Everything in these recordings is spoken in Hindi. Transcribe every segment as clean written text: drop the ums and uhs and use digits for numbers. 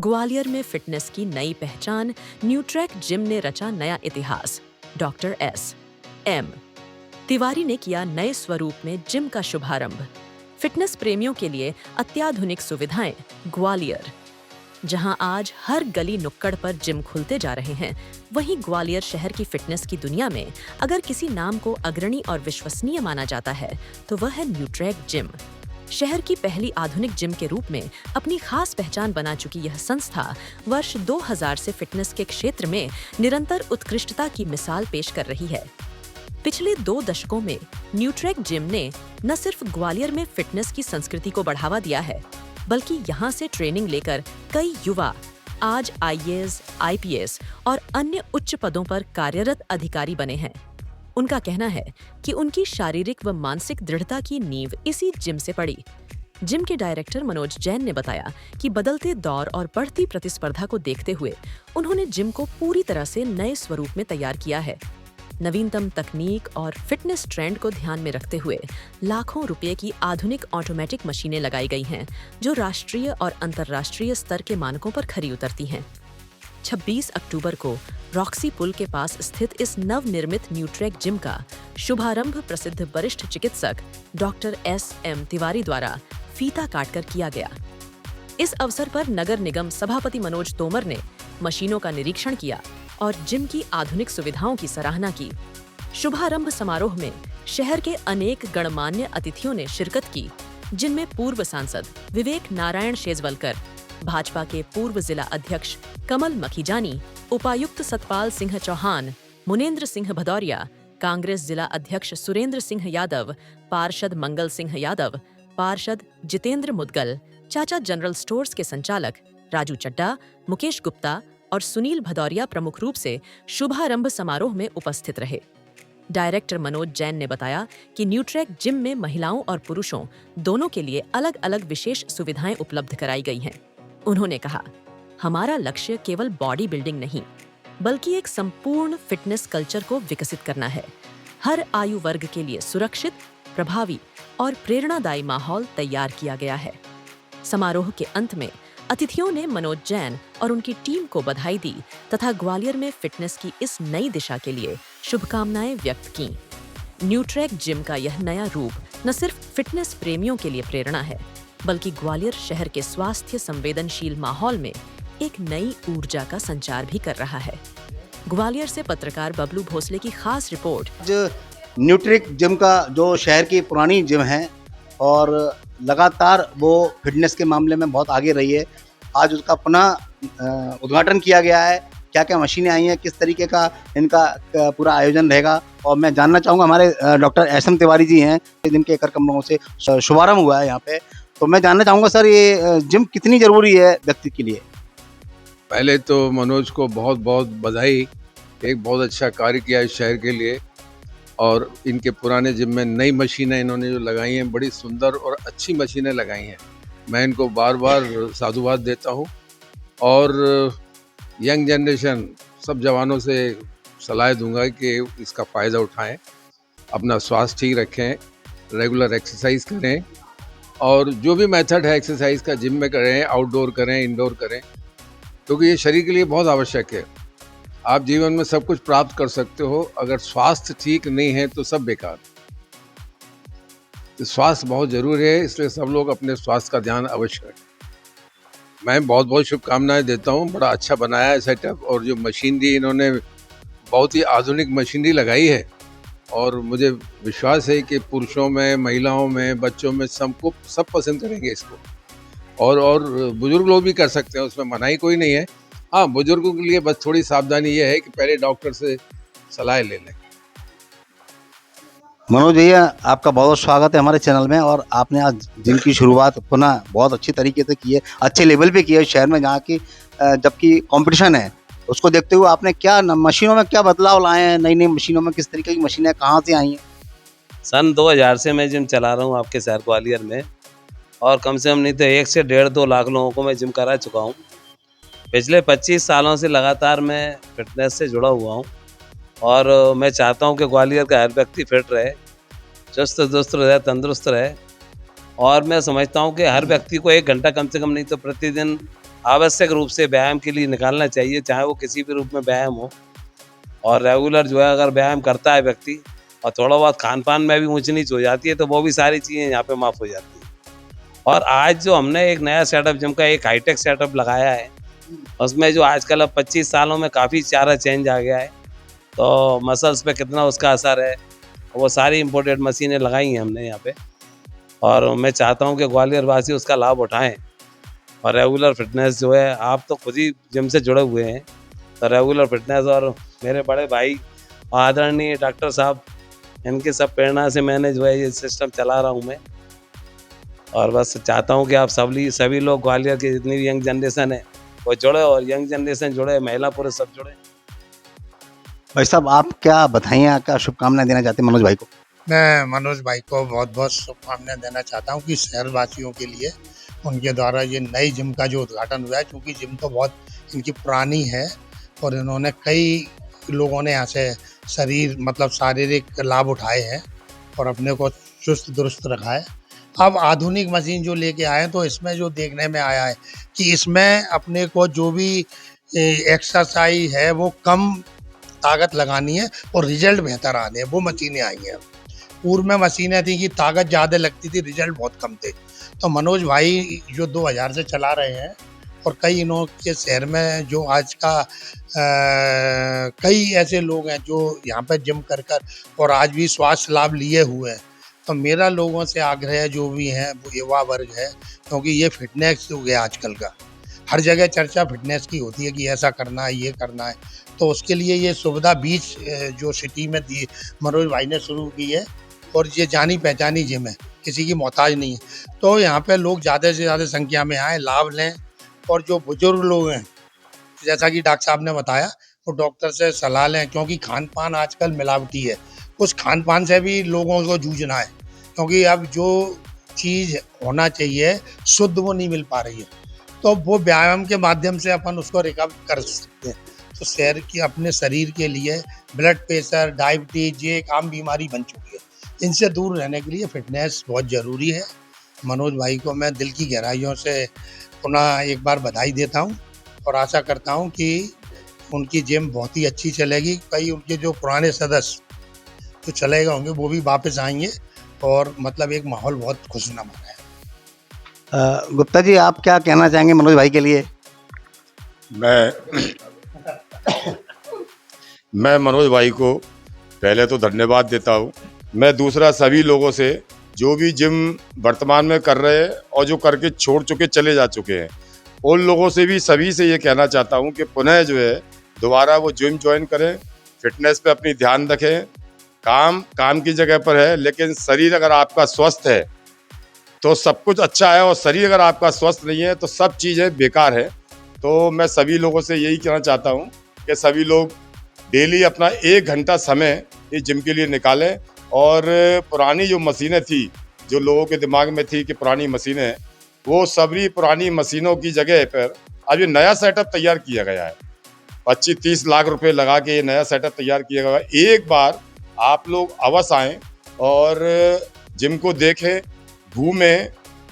ग्वालियर में फिटनेस की नई पहचान, न्यूट्रैक जिम ने रचा नया इतिहास। Doctor SM. तिवारी ने किया नए स्वरूप में जिम का शुभारंभ। फिटनेस प्रेमियों के लिए अत्याधुनिक सुविधाएं। ग्वालियर, जहां आज हर गली नुक्कड़ पर जिम खुलते जा रहे हैं, वहीं ग्वालियर शहर की फिटनेस की दुनिया में अगर किसी नाम को अग्रणी और विश्वसनीय माना जाता है तो वह है न्यूट्रैक जिम। शहर की पहली आधुनिक जिम के रूप में अपनी खास पहचान बना चुकी यह संस्था वर्ष 2000 से फिटनेस के क्षेत्र में निरंतर उत्कृष्टता की मिसाल पेश कर रही है। पिछले 2 दशकों में न्यूट्रैक जिम ने न सिर्फ ग्वालियर में फिटनेस की संस्कृति को बढ़ावा दिया है, बल्कि यहाँ से ट्रेनिंग लेकर कई युवा आज आईएएस, आईपीएस और अन्य उच्च पदों पर कार्यरत अधिकारी बने हैं। उनका कहना है कि उनकी शारीरिक व मानसिक दृढ़ता की नींव इसी जिम से पड़ी। जिम के डायरेक्टर मनोज जैन ने बताया कि बदलते दौर और बढ़ती प्रतिस्पर्धा को देखते हुए उन्होंने जिम को पूरी तरह से नए स्वरूप में तैयार किया है। नवीनतम तकनीक और फिटनेस ट्रेंड को ध्यान में रखते हुए लाखों रुपए की आधुनिक ऑटोमेटिक मशीनें लगाई गई हैं, जो राष्ट्रीय और अंतर्राष्ट्रीय स्तर के मानकों पर खरी उतरती हैं। 26 अक्टूबर को रॉक्सी पुल के पास स्थित इस नवनिर्मित न्यूट्रैक जिम का शुभारंभ प्रसिद्ध वरिष्ठ चिकित्सक डॉक्टर एस.एम. तिवारी द्वारा फीता काटकर किया गया। इस अवसर पर नगर निगम सभापति मनोज तोमर ने मशीनों का निरीक्षण किया और जिम की आधुनिक सुविधाओं की सराहना की। शुभारंभ समारोह में शहर के अनेक गणमान्य अतिथियों ने शिरकत की, जिनमें पूर्व सांसद विवेक नारायण शेजवलकर, भाजपा के पूर्व जिला अध्यक्ष कमल मखीजानी, उपायुक्त सतपाल सिंह चौहान, मुनेन्द्र सिंह भदौरिया, कांग्रेस जिला अध्यक्ष सुरेंद्र सिंह यादव, पार्षद मंगल सिंह यादव, पार्षद जितेंद्र मुदगल, चाचा जनरल स्टोर्स के संचालक राजू चड्डा, मुकेश गुप्ता और सुनील भदौरिया प्रमुख रूप से शुभारंभ समारोह में उपस्थित रहे। डायरेक्टर मनोज जैन ने बताया कि न्यूट्रैक जिम में महिलाओं और पुरुषों दोनों के लिए अलग अलग विशेष सुविधाएं उपलब्ध कराई गई हैं। उन्होंने कहा, हमारा लक्ष्य केवल बॉडी बिल्डिंग नहीं, बल्कि एक संपूर्ण फिटनेस कल्चर को विकसित करना है। हर आयु वर्ग के लिए सुरक्षित, प्रभावी और प्रेरणादायी माहौल तैयार किया गया है। समारोह के अंत में अतिथियों ने मनोज जैन और उनकी टीम को बधाई दी तथा ग्वालियर में फिटनेस की इस नई दिशा के लिए शुभकामनाएं व्यक्त की। न्यूट्रैक जिम का यह नया रूप न सिर्फ फिटनेस प्रेमियों के लिए प्रेरणा है, बल्कि ग्वालियर शहर के स्वास्थ्य संवेदनशील माहौल में एक नई ऊर्जा का संचार भी कर रहा है। ग्वालियर से पत्रकार बबलू भोसले की खास रिपोर्ट। न्यूट्रैक जिम का जो शहर की पुरानी जिम है और लगातार वो फिटनेस के मामले में बहुत आगे रही है, आज उसका पुनः उद्घाटन किया गया है। क्या क्या मशीनें आई हैं, किस तरीके का इनका पूरा आयोजन रहेगा, और मैं जानना चाहूँगा, हमारे डॉक्टर एस.एम. तिवारी जी हैं जिनके एकड़ कमरों से शुभारंभ हुआ है यहाँ पे, तो मैं जानना चाहूँगा सर, ये जिम कितनी ज़रूरी है व्यक्ति के लिए? पहले तो मनोज को बहुत बहुत बधाई, एक बहुत अच्छा कार्य किया इस शहर के लिए। और इनके पुराने जिम में नई मशीनें इन्होंने जो लगाई हैं, बड़ी सुंदर और अच्छी मशीनें लगाई हैं। मैं इनको बार बार साधुवाद देता हूं और यंग जनरेशन सब जवानों से सलाह दूंगा कि इसका फ़ायदा उठाएं, अपना स्वास्थ्य ठीक रखें, रेगुलर एक्सरसाइज करें और जो भी मेथड है एक्सरसाइज का जिम में करें, आउटडोर करें, इंडोर करें, क्योंकि ये शरीर के लिए बहुत आवश्यक है। आप जीवन में सब कुछ प्राप्त कर सकते हो, अगर स्वास्थ्य ठीक नहीं है तो सब बेकार। तो स्वास्थ्य बहुत जरूरी है, इसलिए सब लोग अपने स्वास्थ्य का ध्यान अवश्य रखें। मैं बहुत बहुत शुभकामनाएं देता हूं। बड़ा अच्छा बनाया है सेटअप, और जो मशीनरी इन्होंने बहुत ही आधुनिक मशीनरी लगाई है, और मुझे विश्वास है कि पुरुषों में, महिलाओं में, बच्चों में सबको सब पसंद करेंगे इसको। और बुजुर्ग लोग भी कर सकते हैं, उसमें मनाही कोई नहीं है। हाँ, बुजुर्गों के लिए बस थोड़ी सावधानी ये है कि पहले डॉक्टर से सलाह ले लें। मनोज भैया, आपका बहुत स्वागत है हमारे चैनल में, और आपने आज जिम की शुरुआत पुनः बहुत अच्छी तरीके से की है, अच्छे लेवल पे की है शहर में, जहाँ की जबकि कंपटीशन है, उसको देखते हुए आपने क्या मशीनों में क्या बदलाव लाए हैं? नई नई मशीनों में किस तरीके की मशीनें कहाँ से आई हैं? सन 2000 से मैं जिम चला रहा हूँ आपके शहर ग्वालियर में, और कम से कम नहीं तो 1 से 1.5-2 लाख लोगों को मैं जिम करा चुका हूँ। पिछले 25 सालों से लगातार मैं फिटनेस से जुड़ा हुआ हूँ, और मैं चाहता हूँ कि ग्वालियर का हर व्यक्ति फिट रहे, चुस्त दुरुस्त रहे, तंदुरुस्त रहे। और मैं समझता हूँ कि हर व्यक्ति को 1 घंटा कम से कम नहीं तो प्रतिदिन आवश्यक रूप से व्यायाम के लिए निकालना चाहिए, चाहे वो किसी भी रूप में व्यायाम हो। और रेगुलर जो है अगर व्यायाम करता है व्यक्ति और थोड़ा बहुत खान-पान में भी ऊँच-नीच हो जाती है, तो वो भी सारी चीज़ें यहाँ पे माफ़ हो जाती हैं। और आज जो हमने एक नया सेटअप जिम का एक हाईटेक सेटअप लगाया है, उसमें जो आजकल अब 25 सालों में काफ़ी सारा चेंज आ गया है। तो मसल्स पे कितना उसका असर है, वो सारी इम्पोर्टेड मशीनें लगाई हैं हमने यहाँ पे। और मैं चाहता हूँ कि ग्वालियर वासी उसका लाभ उठाएँ और रेगुलर फ़िटनेस जो है, आप तो खुद ही जिम से जुड़े हुए हैं, तो रेगुलर फ़िटनेस और मेरे बड़े भाई आदरणीय डॉक्टर साहब, इनकी सब प्रेरणा से मैंने जो है ये सिस्टम चला रहा हूँ मैं। और बस चाहता हूँ कि आप सभी लोग ग्वालियर की जितनी भी यंग जनरेशन है, वो जुड़े और यंग जनरेशन जुड़े, महिला पुरुष सब जुड़े। भाई साहब, आप क्या बधाइयाँ, क्या शुभकामनाएं देना चाहते हैं मनोज भाई को? मैं मनोज भाई को बहुत बहुत शुभकामनाएं देना चाहता हूं कि शहरवासियों के लिए उनके द्वारा ये नई जिम का जो उद्घाटन हुआ है, क्योंकि जिम तो बहुत इनकी पुरानी है और इन्होंने कई लोगों ने यहाँ से शारीरिक लाभ उठाए हैं और अपने को चुस्त दुरुस्त रखा है। अब आधुनिक मशीन जो लेके आए हैं, तो इसमें जो देखने में आया है कि इसमें अपने को जो भी एक्सरसाइज है वो कम ताकत लगानी है और रिजल्ट बेहतर आने हैं, वो मशीनें आई हैं। पूर्व में मशीनें थी कि ताकत ज़्यादा लगती थी, रिजल्ट बहुत कम थे। तो मनोज भाई जो 2000 से चला रहे हैं और कई इन्हों के शहर में जो आज का कई ऐसे लोग हैं जो यहाँ पर जिम कर और आज भी स्वास्थ्य लाभ लिए हुए हैं। तो मेरा लोगों से आग्रह है, जो भी हैं वो युवा वर्ग है, क्योंकि ये फिटनेस हो गया आजकल का, हर जगह चर्चा फिटनेस की होती है कि ऐसा करना है, ये करना है। तो उसके लिए ये सुविधा बीच जो सिटी में दी मनोज भाई ने शुरू की है और ये जानी पहचानी जिम है, किसी की मोहताज नहीं है। तो यहाँ पे लोग ज़्यादा से ज़्यादा संख्या में आएँ, लाभ लें। और जो बुजुर्ग लोग हैं, जैसा कि डॉक्टर साहब ने बताया, वो डॉक्टर से सलाह लें, क्योंकि खान पान आजकल मिलावटी है। उस खान पान से भी लोगों को जूझना है, क्योंकि अब जो चीज़ होना चाहिए शुद्ध वो नहीं मिल पा रही है। तो वो व्यायाम के माध्यम से अपन उसको रिकवर कर सकते हैं। तो शहर की अपने शरीर के लिए ब्लड प्रेशर, डायबिटीज ये एक आम बीमारी बन चुकी है। इनसे दूर रहने के लिए फिटनेस बहुत ज़रूरी है। मनोज भाई को मैं दिल की गहराइयों से पुनः एक बार बधाई देता हूँ और आशा करता हूँ कि उनकी जिम बहुत ही अच्छी चलेगी। कई उनके जो पुराने सदस्य जो चले गए होंगे वो भी वापस आएंगे और मतलब एक माहौल बहुत खुशनुमा है। गुप्ता जी, आप क्या कहना चाहेंगे मनोज भाई के लिए? मैं मैं मनोज भाई को पहले तो धन्यवाद देता हूँ। मैं दूसरा सभी लोगों से जो भी जिम वर्तमान में कर रहे हैं और जो करके छोड़ चुके चले जा चुके हैं, उन लोगों से भी सभी से ये कहना चाहता हूँ कि पुनः जो है दोबारा वो जिम ज्वाइन करें, फिटनेस पे अपनी ध्यान रखें। काम की जगह पर है, लेकिन शरीर अगर आपका स्वस्थ है तो सब कुछ अच्छा है और शरीर अगर आपका स्वस्थ नहीं है तो सब चीज़ें बेकार है। तो मैं सभी लोगों से यही कहना चाहता हूँ कि सभी लोग डेली अपना 1 घंटा समय इस जिम के लिए निकालें और पुरानी जो मशीनें थी, जो लोगों के दिमाग में थी कि पुरानी मशीनें, वो सभी पुरानी मशीनों की जगह पर अब ये नया सेटअप तैयार किया गया है। 25-30 लाख रुपए लगा के ये नया सेटअप तैयार किया गया है। एक बार आप लोग अवश्य आएँ और जिम को देखें, घूमें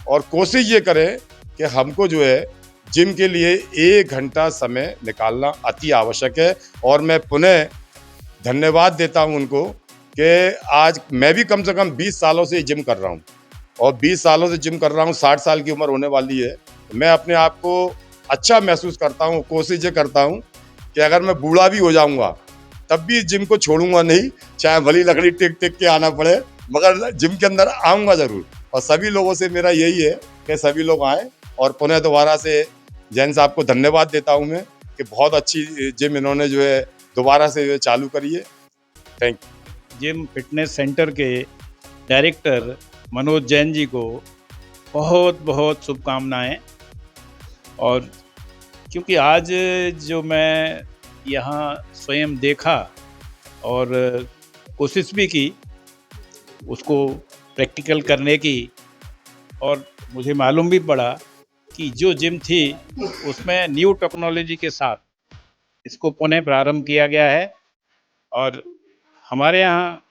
और कोशिश ये करें कि हमको जो है जिम के लिए 1 घंटा समय निकालना अति आवश्यक है। और मैं पुनः धन्यवाद देता हूं उनको कि आज मैं भी कम से कम 20 सालों से जिम कर रहा हूं और 20 सालों से जिम कर रहा हूं, 60 साल की उम्र होने वाली है। मैं अपने आप को अच्छा महसूस करता हूं, कोशिश ये करता हूं कि अगर मैं बूढ़ा भी हो जाऊंगा तब भी जिम को छोड़ूंगा नहीं, चाहे भली लकड़ी टिक टिक के आना पड़े, मगर जिम के अंदर आऊँगा ज़रूर। और सभी लोगों से मेरा यही है कि सभी लोग आएँ और पुनः दोबारा से जैन साहब को धन्यवाद देता हूँ मैं कि बहुत अच्छी जिम इन्होंने जो है दोबारा से चालू करी है। Thank you. Gym fitness centre के डायरेक्टर मनोज जैन जी को बहुत बहुत शुभकामनाएं। और क्योंकि आज जो मैं यहाँ स्वयं देखा और कोशिश भी की उसको प्रैक्टिकल करने की, और मुझे मालूम भी पड़ा कि जो जिम थी उसमें न्यू टेक्नोलॉजी के साथ इसको पुनः प्रारंभ किया गया है। और हमारे यहाँ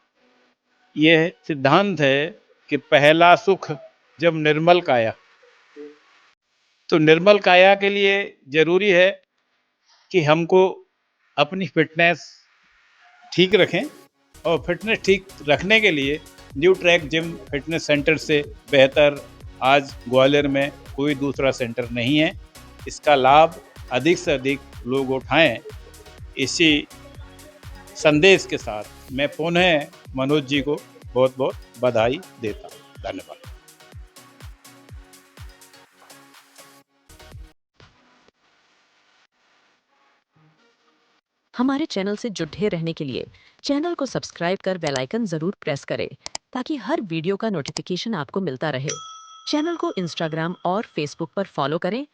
यह सिद्धांत है कि पहला सुख जब निर्मल काया। तो निर्मल काया के लिए ज़रूरी है कि हमको अपनी फिटनेस ठीक रखें, और फिटनेस ठीक रखने के लिए new track gym fitness centre से बेहतर आज ग्वालियर में कोई दूसरा सेंटर नहीं है। इसका लाभ अधिक से अधिक लोग उठाएं, इसी संदेश के साथ मैं पुनः मनोज जी को बहुत बहुत बधाई देता हूँ। धन्यवाद। हमारे चैनल से जुड़े रहने के लिए चैनल को सब्सक्राइब कर बेल आइकन जरूर प्रेस करें ताकि हर वीडियो का नोटिफिकेशन आपको मिलता रहे। चैनल को इंस्टाग्राम और फेसबुक पर फॉलो करें